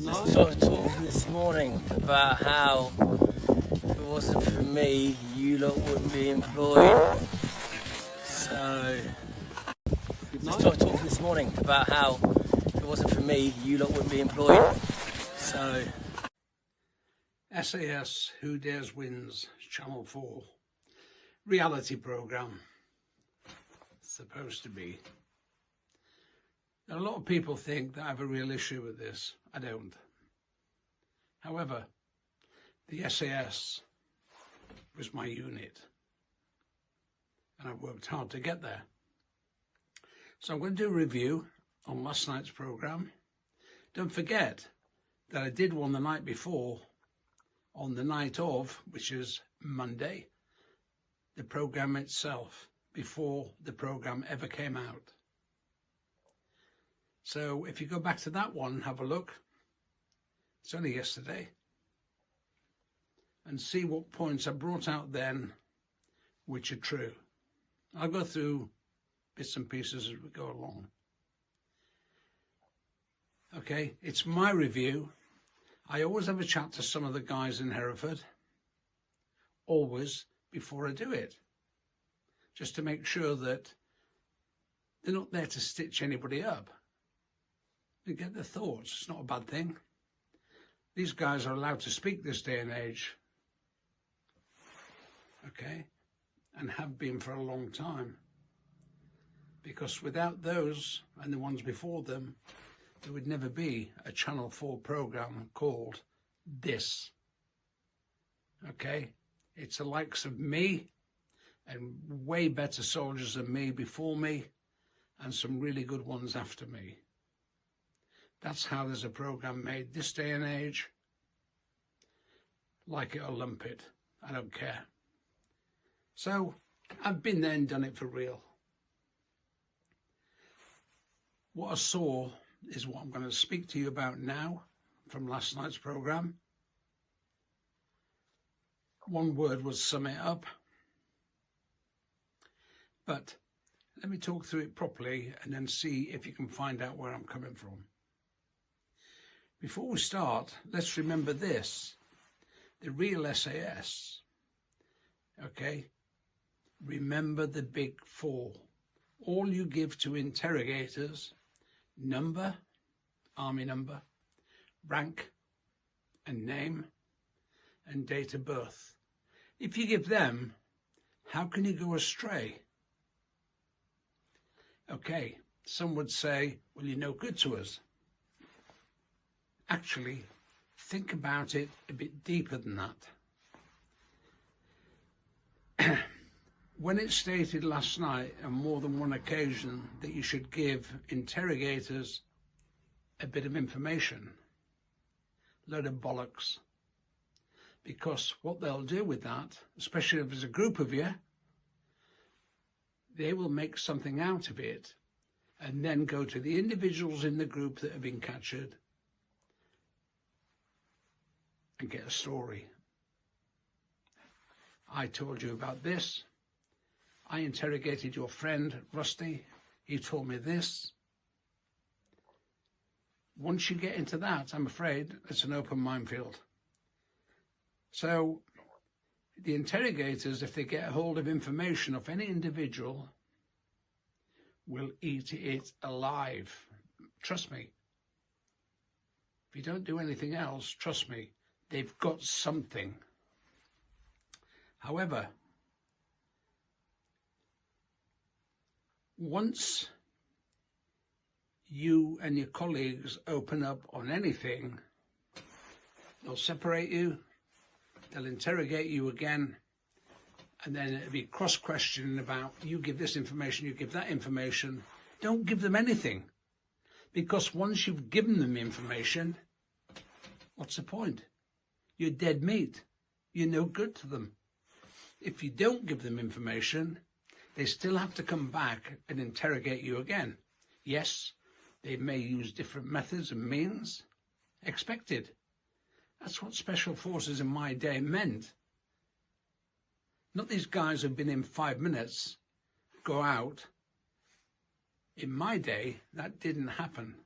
Talking this morning about how if it wasn't for me, you lot wouldn't be employed. So, talking this morning about how if it wasn't for me, you lot wouldn't be employed. So, SAS Who Dares Wins, Channel 4, reality programme, supposed to be. A lot of people think that I have a real issue with this. I don't. However, the SAS was my unit, and I worked hard to get there. So I'm going to do a review on last night's programme. Don't forget that I did one the night before, on the night of, which is Monday, the programme itself, before the programme ever came out. So if you go back to that one, have a look. It's only yesterday. And see what points I brought out then, which are true. I'll go through bits and pieces as we go along. Okay, it's my review. I always have a chat to some of the guys in Hereford, always, before I do it, just to make sure that they're not there to stitch anybody up. They get their thoughts. It's not a bad thing. These guys are allowed to speak this day and age, okay, and have been for a long time, because without those and the ones before them, there would never be a Channel 4 programme called this. Okay, it's the likes of me and way better soldiers than me before me, and some really good ones after me. That's how there's a programme made this day and age. Like it or lump it, I don't care. So I've been there and done it for real. What I saw is what I'm going to speak to you about now from last night's programme. One word would sum it up. But let me talk through it properly and then see if you can find out where I'm coming from. Before we start, let's remember this. The real SAS, okay? Remember the big four. All you give to interrogators: number, army number, rank and name, and date of birth. If you give them, how can you go astray? Okay, some would say, well, you're no good to us. Actually, think about it a bit deeper than that. When it's stated last night on more than one occasion that you should give interrogators a bit of information, load of bollocks. Because what they'll do with that, especially if there's a group of you, they will make something out of it and then go to the individuals in the group that have been captured and get a story. I told you about this. I interrogated your friend, Rusty. He told me this. Once you get into that, I'm afraid it's an open minefield. So the interrogators, if they get a hold of information of any individual, will eat it alive. Trust me. If you don't do anything else, trust me, they've got something. However, once you and your colleagues open up on anything, they'll separate you, they'll interrogate you again, and then it'll be cross-questioning about, you give this information, you give that information. Don't give them anything, because once you've given them information, what's the point? You're dead meat. You're no good to them. If you don't give them information, they still have to come back and interrogate you again. Yes, they may use different methods and means. Expected. That's what special forces in my day meant. Not these guys who've been in 5 minutes, go out. In my day, that didn't happen.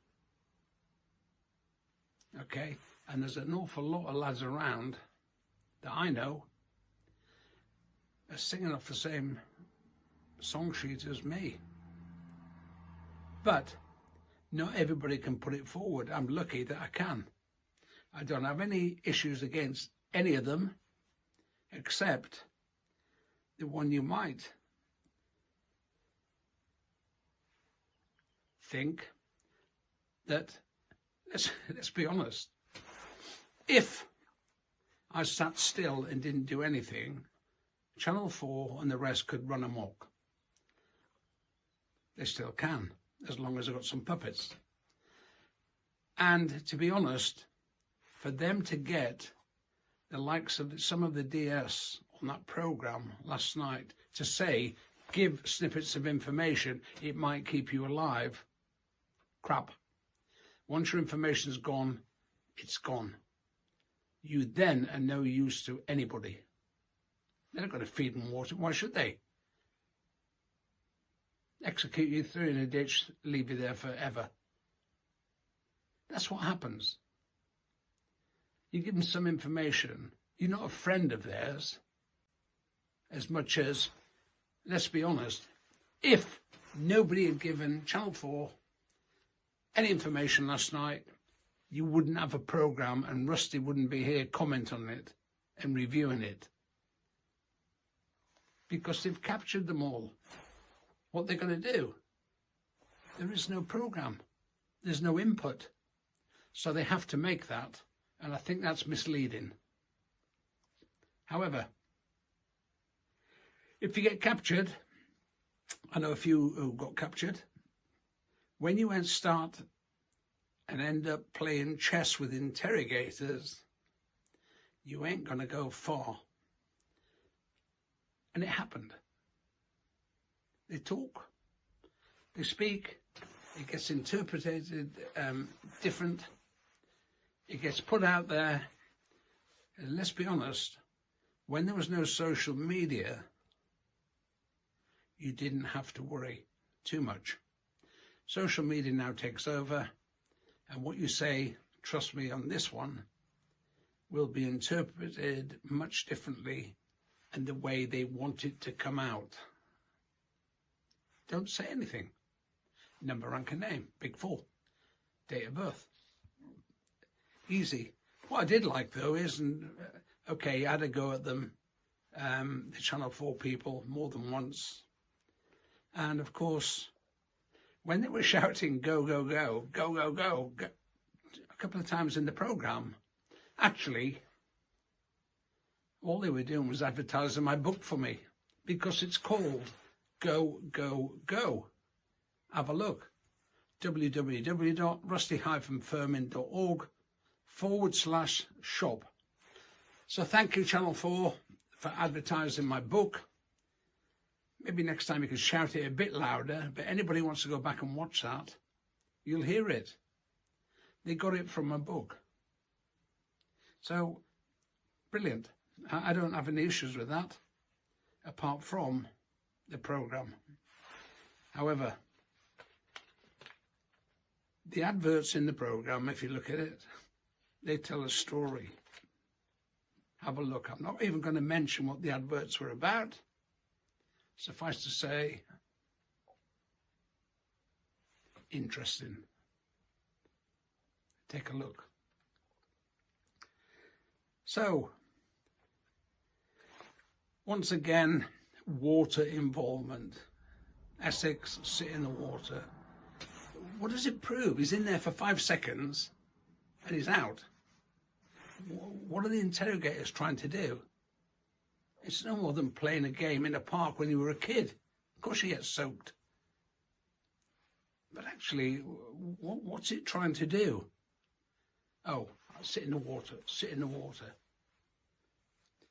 okay? And there's an awful lot of lads around that I know are singing off the same song sheet as me. But not everybody can put it forward. I'm lucky that I can. I don't have any issues against any of them, except the one you might think that, let's be honest, if I sat still and didn't do anything, Channel 4 and the rest could run amok. They still can, as long as they've got some puppets. And to be honest, for them to get the likes of some of the DS on that programme last night to say, give snippets of information, it might keep you alive. Crap. Once your information's gone, it's gone. You then are no use to anybody. They're not going to feed them water. Why should they? Execute you, throw you in a ditch, leave you there forever. That's what happens. You give them some information. You're not a friend of theirs. As much as, let's be honest, if nobody had given Channel 4 any information last night, you wouldn't have a programme and Rusty wouldn't be here commenting on it and reviewing it. Because they've captured them all. What they're going to do? There is no programme. There's no input. So they have to make that. And I think that's misleading. However, if you get captured, I know a few who got captured, when you start and end up playing chess with interrogators, you ain't going to go far. And it happened. They talk, they speak, it gets interpreted different, it gets put out there. And let's be honest, when there was no social media, you didn't have to worry too much. Social media now takes over, and what you say, trust me on this one, will be interpreted much differently and the way they want it to come out. Don't say anything. Number, rank and name, big 4. Date of birth. Easy. What I did like though is, okay, I had a go at them, the Channel 4 people, more than once. And of course, when they were shouting, go, go, go, go, go, go, go, a couple of times in the programme, actually, all they were doing was advertising my book for me, because it's called Go, Go, Go. Have a look. www.rusty-firmin.org/shop. So thank you, Channel 4, for advertising my book. Maybe next time you can shout it a bit louder, but anybody who wants to go back and watch that, you'll hear it. They got it from my book. So, brilliant. I don't have any issues with that, apart from the programme. However, the adverts in the programme, if you look at it, they tell a story. Have a look. I'm not even going to mention what the adverts were about. Suffice to say, interesting. Take a look. So, once again, water involvement. Essex, sit in the water. What does it prove? He's in there for 5 seconds and he's out. What are the interrogators trying to do? It's no more than playing a game in a park when you were a kid. Of course you get soaked. But actually, what's it trying to do? Oh, sit in the water, sit in the water.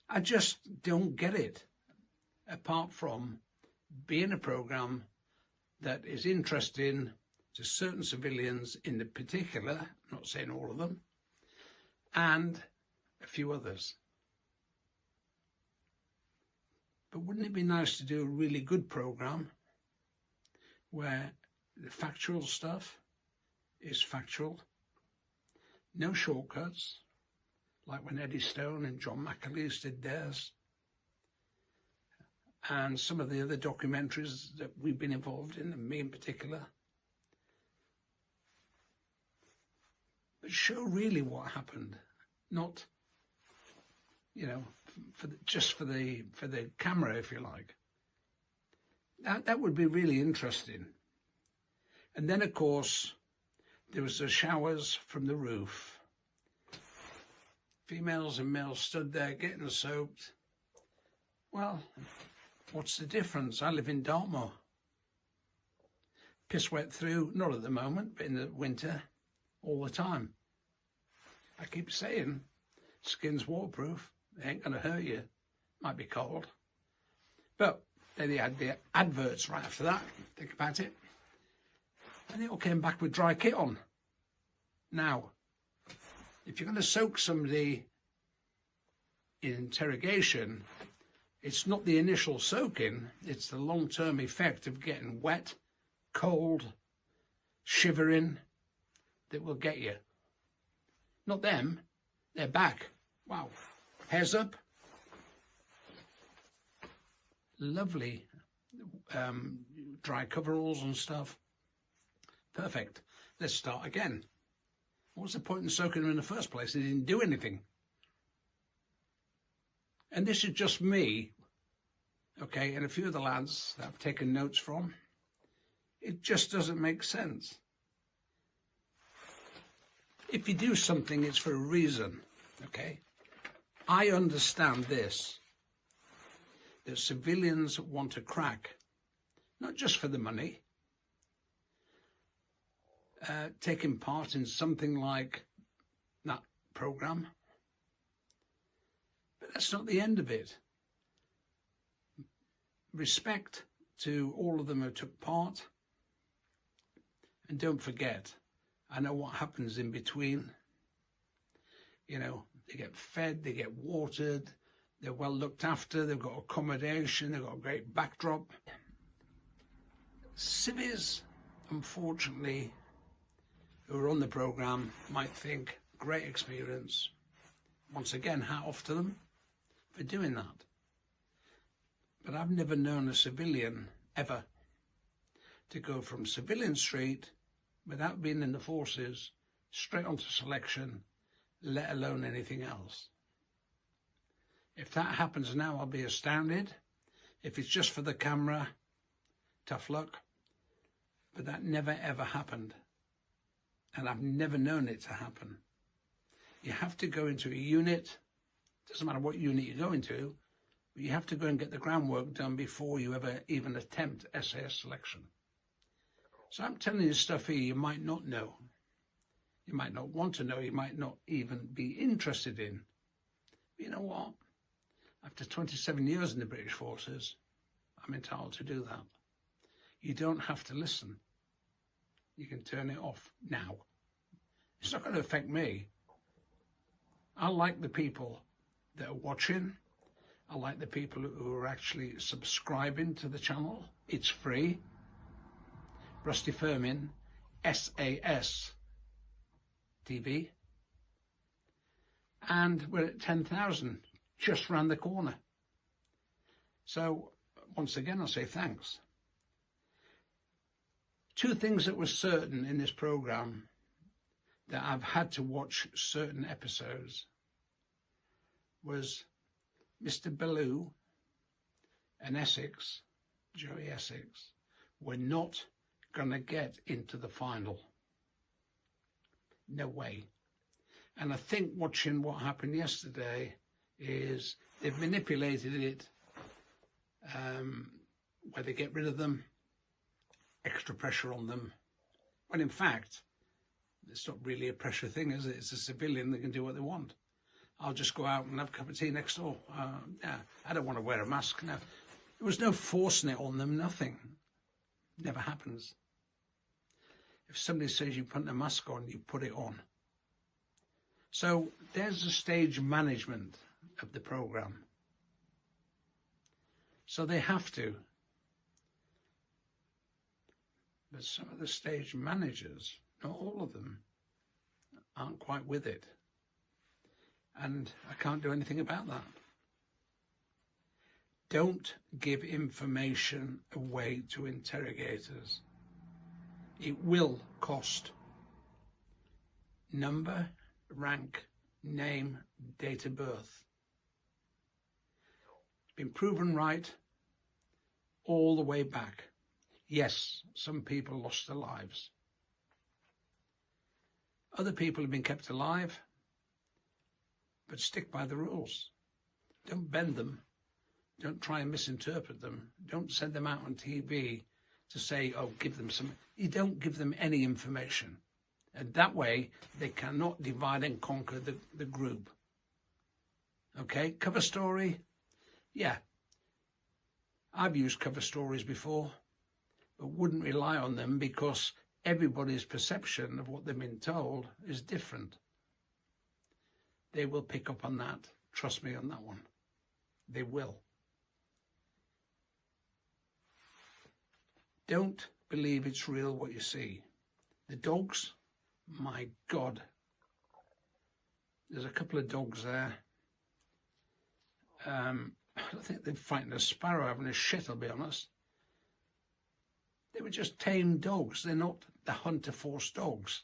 I just don't get it, apart from being a programme that is interesting to certain civilians in the particular, I'm not saying all of them, and a few others. But wouldn't it be nice to do a really good programme where the factual stuff is factual, No shortcuts, like when Eddie Stone and John McAleese did theirs, and some of the other documentaries that we've been involved in, and me in particular, but show really what happened, not, you know, just for the camera, if you like. That would be really interesting. And then, of course, there was the showers from the roof. Females and males stood there getting soaked. Well, what's the difference? I live in Dartmoor. Piss wet through, not at the moment, but in the winter, all the time. I keep saying, skin's waterproof. It ain't going to hurt you. Might be cold. But then they had the adverts right after that. Think about it. And it all came back with dry kit on. Now, if you're going to soak somebody in interrogation, it's not the initial soaking, it's the long-term effect of getting wet, cold, shivering that will get you. Not them, they're back. Wow. Hairs up. Lovely dry coveralls and stuff. Perfect. Let's start again. What's the point in soaking them in the first place? They didn't do anything. And this is just me, okay, and a few of the lads that I've taken notes from. It just doesn't make sense. If you do something, it's for a reason, okay? I understand this, that civilians want to crack, not just for the money, taking part in something like that program. But that's not the end of it. Respect to all of them who took part. And don't forget, I know what happens in between. You know, they get fed, they get watered, they're well looked after, they've got accommodation, they've got a great backdrop. Civvies, unfortunately, who are on the program might think, great experience. Once again, hat off to them for doing that. But I've never known a civilian ever to go from civilian street without being in the forces straight onto selection, let alone anything else. If that happens now, I'll be astounded. If it's just for the camera, tough luck. But that never ever happened. And I've never known it to happen. You have to go into a unit, doesn't matter what unit you go into, but you have to go and get the groundwork done before you ever even attempt SAS selection. So I'm telling you stuff here you might not know. You might not want to know, you might not even be interested in. But you know what? After 27 years in the British forces, I'm entitled to do that. You don't have to listen. You can turn it off now. It's not going to affect me. I like the people that are watching. I like the people who are actually subscribing to the channel. It's free. Rusty Firmin, SAS TV. And we're at 10,000, just round the corner. So, once again, I'll say thanks. Two things that were certain in this program, that I've had to watch certain episodes, was Mr. Ballou and Essex, Joey Essex, were not going to get into the final. No way. And I think watching what happened yesterday is they've manipulated it, where they get rid of them, extra pressure on them, when in fact, it's not really a pressure thing, is it? It's a civilian that can do what they want. I'll just go out and have a cup of tea next door. Yeah, I don't want to wear a mask now. There was no forcing it on them, nothing. Never happens. If somebody says you put a mask on, you put it on. So there's the stage management of the program. So they have to. But some of the stage managers, not all of them, aren't quite with it. And I can't do anything about that. Don't give information away to interrogators. It will cost. Number, rank, name, date of birth. It's been proven right all the way back. Yes, some people lost their lives. Other people have been kept alive, but stick by the rules. Don't bend them. Don't try and misinterpret them. Don't send them out on TV to say, oh, give them some. You don't give them any information. And that way, they cannot divide and conquer the group. Okay, cover story. Yeah, I've used cover stories before, but wouldn't rely on them because everybody's perception of what they've been told is different. They will pick up on that. Trust me on that one. They will. Don't believe it's real what you see. The dogs, my God. There's a couple of dogs there. I think they're fighting a sparrow having a shit, I'll be honest. They were just tame dogs. They're not the hunter force dogs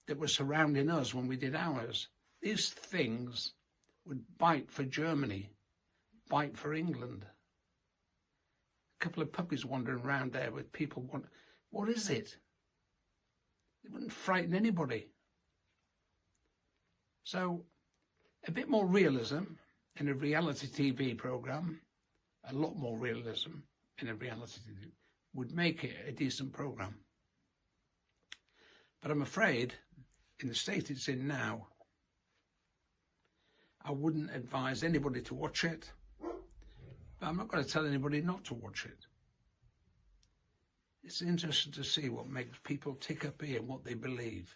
that were surrounding us when we did ours. These things would bite for Germany, bite for England. A couple of puppies wandering around there with people what is it? They wouldn't frighten anybody. So a bit more realism in a reality TV program, a lot more realism in a reality TV would make it a decent program. But I'm afraid in the state it's in now, I wouldn't advise anybody to watch it, but I'm not going to tell anybody not to watch it. It's interesting to see what makes people tick up here and what they believe.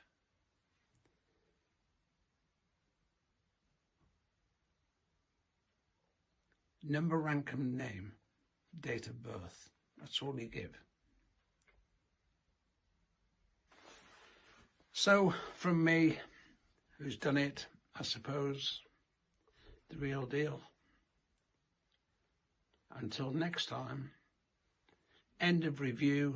Number, rank and name, date of birth. That's all you give. So, from me, who's done it, I suppose, the real deal. Until next time, end of review.